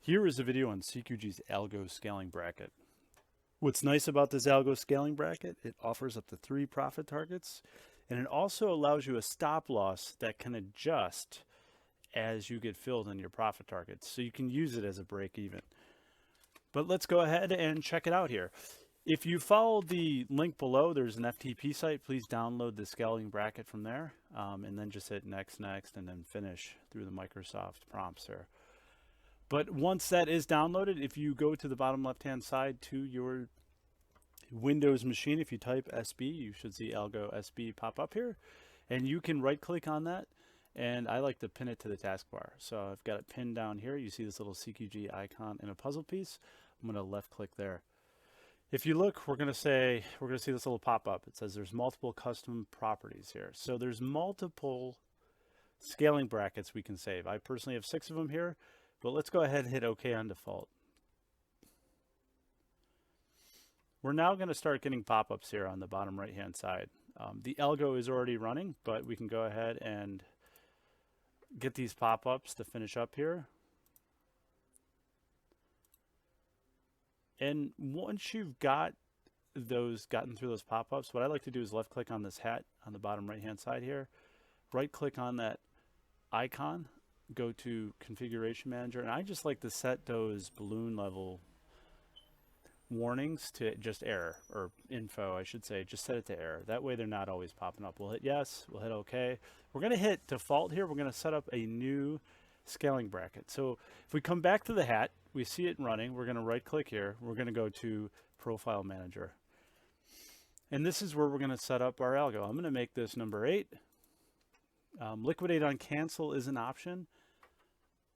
Here is a video on CQG's algo scaling bracket. What's nice about this algo scaling bracket, it offers up to 3 profit targets, and it also allows you a stop loss that can adjust as you get filled in your profit targets. So you can use it as a break even. But let's go ahead and check it out here. If you follow the link below, there's an FTP site. Please download the scaling bracket from there, and then just hit next, and then finish through the Microsoft prompts there. But once that is downloaded, if you go to the bottom left-hand side to your Windows machine, if you type SB, you should see Algo SB pop up here. And you can right-click on that, and I like to pin it to the taskbar. So I've got it pinned down here. You see this little CQG icon in a puzzle piece. I'm going to left-click there. If you look, we're going to see this little pop-up. It says there's multiple custom properties here. So there's multiple scaling brackets we can save. I personally have 6 of them here. But let's go ahead and hit OK on default. We're now going to start getting pop-ups here on the bottom right-hand side. The algo is already running, but we can go ahead and get these pop-ups to finish up here. And once you've gotten through those pop-ups, what I like to do is left-click on this hat on the bottom right-hand side here, right-click on that icon, go to configuration manager, and I just like to set those balloon level warnings to just error, or info I should say, just set it to error. That way they're not always popping up. We'll hit yes, we'll hit OK. We're going to hit default here. We're going to set up a new scaling bracket. So if we come back to the hat, we see it running. We're going to right click here. We're going to go to profile manager. And this is where we're going to set up our algo. I'm going to make this number 8. Liquidate on cancel is an option.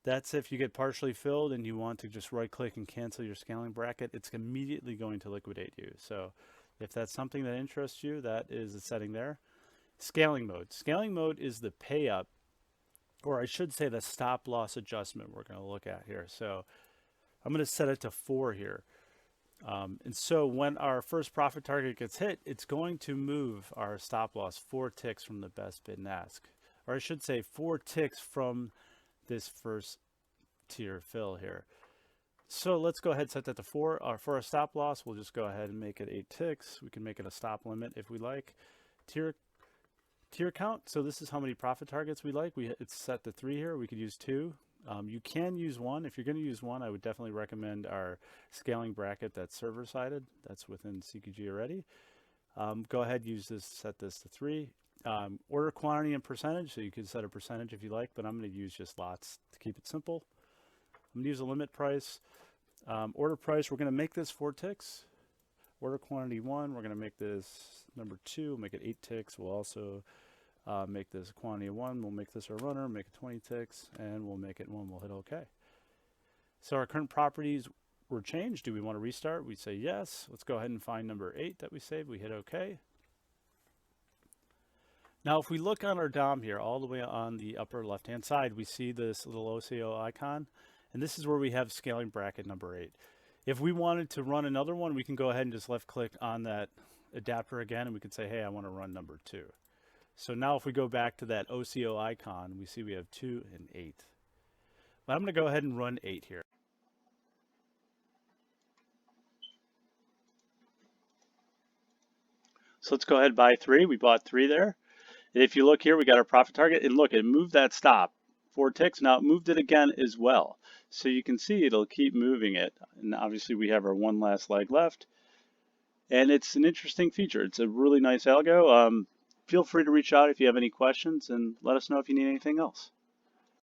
That's if you get partially filled and you want to just right click and cancel your scaling bracket, it's immediately going to liquidate you. So if that's something that interests you, that is a setting there. Scaling mode. Scaling mode is the pay up, or I should say the stop loss adjustment we're going to look at here. So I'm going to set it to 4 here. And so when our first profit target gets hit, it's going to move our stop loss 4 ticks from the best bid and ask. Or I should say 4 ticks from this first tier fill here. So let's go ahead and set that to 4. For our stop loss, we'll just go ahead and make it 8 ticks. We can make it a stop limit if we like. Tier count, so this is how many profit targets we like. It's set to 3 here. We could use 2. You can use 1. If you're going to use 1, I would definitely recommend our scaling bracket that's server-sided. That's within CQG already. Go ahead, set this to 3. Order quantity and percentage, so you can set a percentage if you like, but I'm going to use just lots to keep it simple. I'm going to use a limit price. Order price, we're going to make this 4 ticks. Order quantity 1, we're going to make this number 2, make it 8 ticks. We'll also make this quantity 1, we'll make this a runner, make it 20 ticks, and we'll make it 1, we'll hit OK. So our current properties were changed. Do we want to restart? We say yes. Let's go ahead and find number 8 that we saved. We hit OK. Now, if we look on our DOM here, all the way on the upper left-hand side, we see this little OCO icon, and this is where we have scaling bracket number 8. If we wanted to run another one, we can go ahead and just left-click on that adapter again, and we can say, hey, I want to run number 2. So now if we go back to that OCO icon, we see we have 2 and 8. But I'm going to go ahead and run 8 here. So let's go ahead and buy 3. We bought 3 there. And if you look here, we got our profit target, and look, it moved that stop 4 ticks. Now it moved it again as well. So you can see it'll keep moving it. And obviously we have our one last leg left. And it's an interesting feature. It's a really nice algo. Feel free to reach out if you have any questions, and let us know if you need anything else.